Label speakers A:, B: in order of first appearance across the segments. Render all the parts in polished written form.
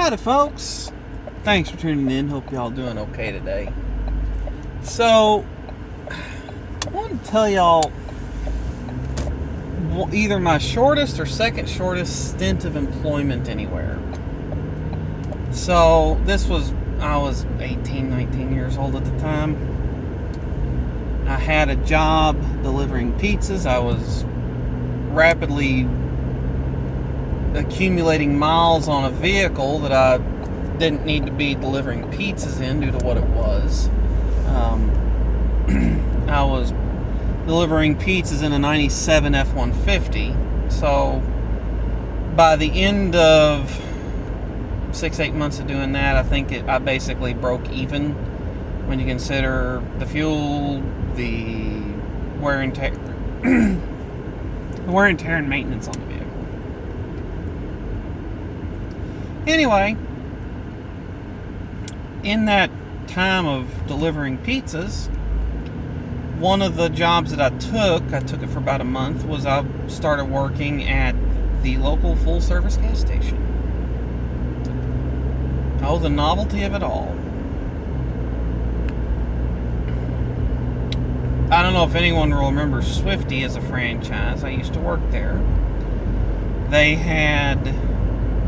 A: Howdy, folks. Thanks for tuning in. Hope y'all doing okay today. So, I want to tell y'all either my shortest or second shortest stint of employment anywhere. So, I was 18, 19 years old at the time. I had a job delivering pizzas. I was rapidly accumulating miles on a vehicle that I didn't need to be delivering pizzas in due to what it was. I was delivering pizzas in a 97 F-150. So by the end of 6-8 months of doing that, I think I basically broke even when you consider the fuel, the wear and tear, and maintenance on the vehicle. Anyway, in that time of delivering pizzas, one of the jobs that I took it for about a month, was I started working at the local full-service gas station. Oh, the novelty of it all. I don't know if anyone will remember Swifty as a franchise. I used to work there. They had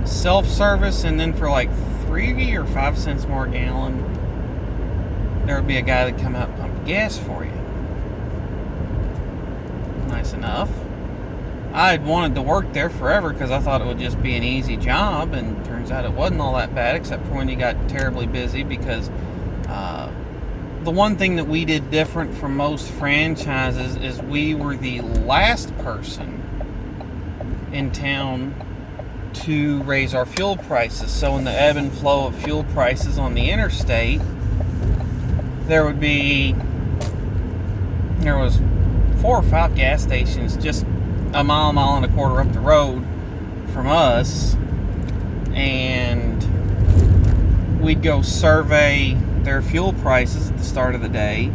A: self-service, and then for like 3 or 5 cents more a gallon, there would be a guy that come out and pump gas for you. Nice enough. I had wanted to work there forever because I thought it would just be an easy job, and turns out it wasn't all that bad, except for when you got terribly busy, because the one thing that we did different from most franchises is we were the last person in town to raise our fuel prices. So in the ebb and flow of fuel prices on the interstate, there was 4 or 5 gas stations just a mile and a quarter up the road from us, and we'd go survey their fuel prices at the start of the day,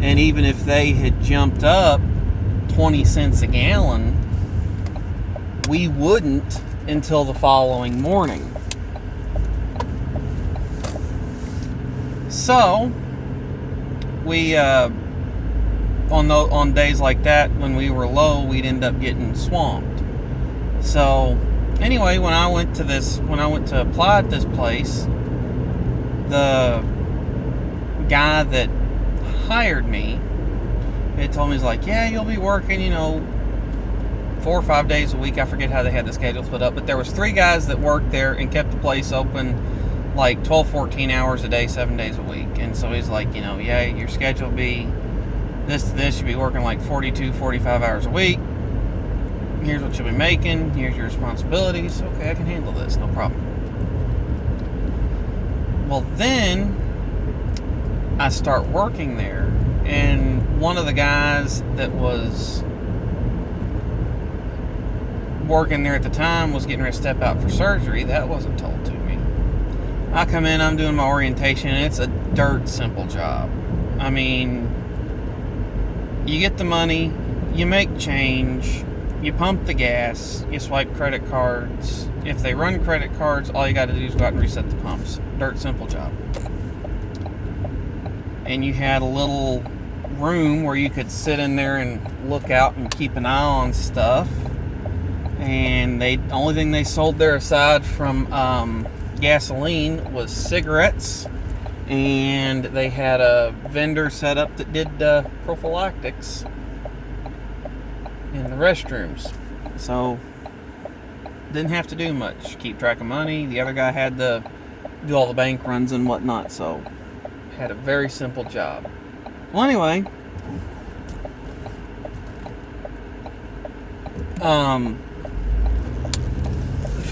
A: and even if they had jumped up 20 cents a gallon, we wouldn't until the following morning. So we on days like that, when we were low, we'd end up getting swamped. So anyway, when I went to apply at this place, the guy that hired me had told me, he's like, yeah, you'll be working 4 or 5 days a week. I forget how they had the schedule split up, but there was 3 guys that worked there and kept the place open like 12-14 hours a day, 7 days a week. And so he's like, yeah, your schedule will be this to this. You'll be working like 42-45 hours a week. Here's what you'll be making. Here's your responsibilities. Okay, I can handle this, no problem. Well, then I start working there, and one of the guys that was working there at the time was getting ready to step out for surgery. That wasn't told to me. I come in, I'm doing my orientation, and it's a dirt simple job. I mean, you get the money, you make change, you pump the gas, you swipe credit cards. If they run credit cards, all you got to do is go out and reset the pumps. Dirt simple job. And you had a little room where you could sit in there and look out and keep an eye on stuff. And the only thing they sold there aside from gasoline was cigarettes, and they had a vendor set up that did prophylactics in the restrooms. So didn't have to do much. Keep track of money. The other guy had to do all the bank runs and whatnot, so had a very simple job. Well, anyway, the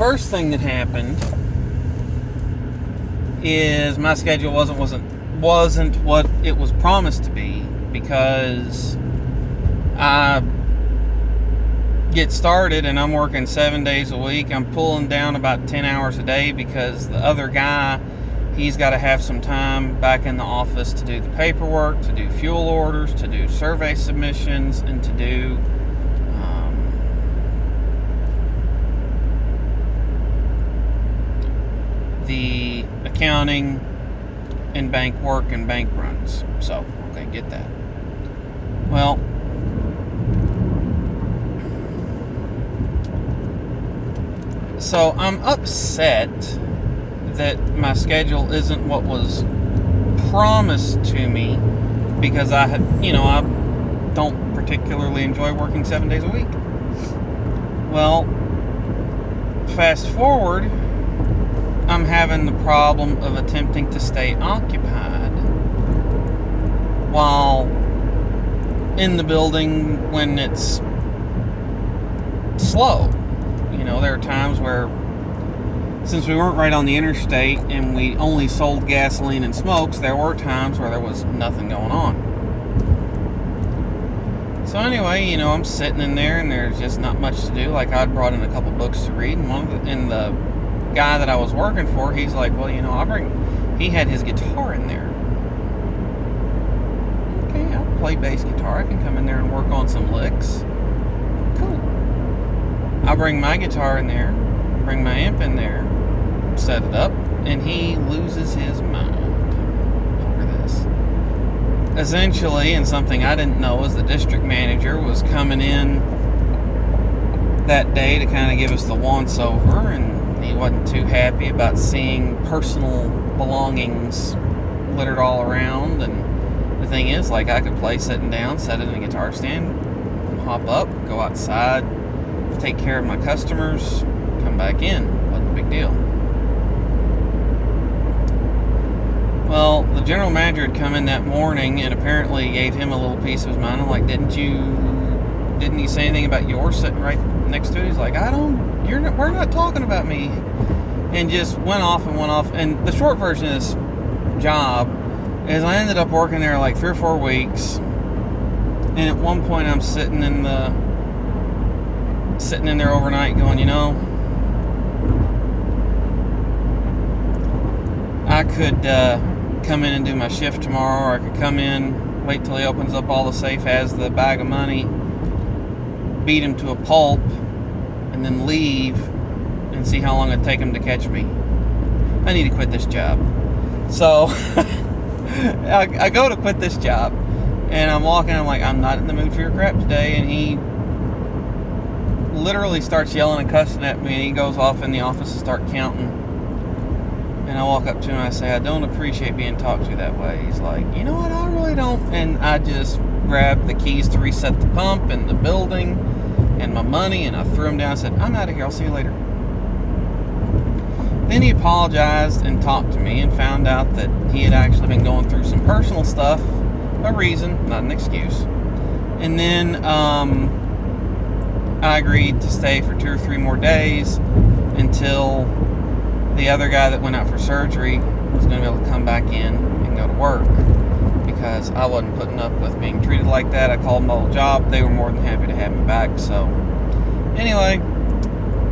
A: first thing that happened is my schedule wasn't what it was promised to be, because I get started and I'm working 7 days a week. I'm pulling down about 10 hours a day because the other guy, he's got to have some time back in the office to do the paperwork, to do fuel orders, to do survey submissions, and to do the accounting and bank work and bank runs. So, okay, get that. Well, so I'm upset that my schedule isn't what was promised to me, because I don't particularly enjoy working 7 days a week. Well, fast forward, I'm having the problem of attempting to stay occupied while in the building when it's slow. There are times where, since we weren't right on the interstate and we only sold gasoline and smokes, there were times where there was nothing going on. So anyway, I'm sitting in there and there's just not much to do. Like, I'd brought in a couple books to read, and the guy that I was working for, he's like, well, he had his guitar in there. Okay, I'll play bass guitar. I can come in there and work on some licks. Cool. I bring my guitar in there, bring my amp in there, set it up, and he loses his mind over this. Essentially, and something I didn't know, is the district manager was coming in that day to kind of give us the once over, and he wasn't too happy about seeing personal belongings littered all around. And the thing is, like, I could play sitting down, set it in a guitar stand, hop up, go outside, take care of my customers, come back in. Wasn't a big deal. Well, the general manager had come in that morning and apparently gave him a little piece of his mind. I'm like, didn't you say anything about yours sitting right next to it? He's like, we're not talking about me. And just went off. And the short version of this job is I ended up working there like 3 or 4 weeks. And at one point I'm sitting in there overnight going, I could come in and do my shift tomorrow, or I could come in, wait till he opens up all the safe, has the bag of money, beat him to a pulp, and then leave and see how long it'd take him to catch me. I need to quit this job. So I go to quit this job, and I'm walking, I'm like, I'm not in the mood for your crap today. And he literally starts yelling and cussing at me, and he goes off in the office to start counting. And I walk up to him and I say, I don't appreciate being talked to that way. He's like, you know what, I really don't. And I just grabbed the keys to reset the pump and the building and my money, and I threw them down. I said, I'm out of here, I'll see you later. Then he apologized and talked to me and found out that he had actually been going through some personal stuff, a reason, not an excuse. And then I agreed to stay for 2 or 3 more days until the other guy that went out for surgery was going to be able to come back in and go to work, because I wasn't putting up with being treated like that. I called my old job. They were more than happy to have me back. So anyway,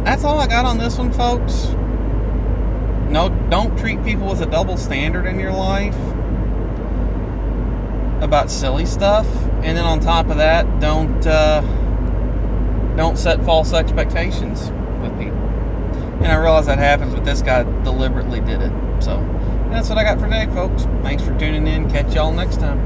A: that's all I got on this one, folks. No, don't treat people with a double standard in your life about silly stuff. And then on top of that, don't set false expectations with people. And I realize that happens, but this guy deliberately did it. So that's what I got for today, folks. Thanks for tuning in. Catch y'all next time.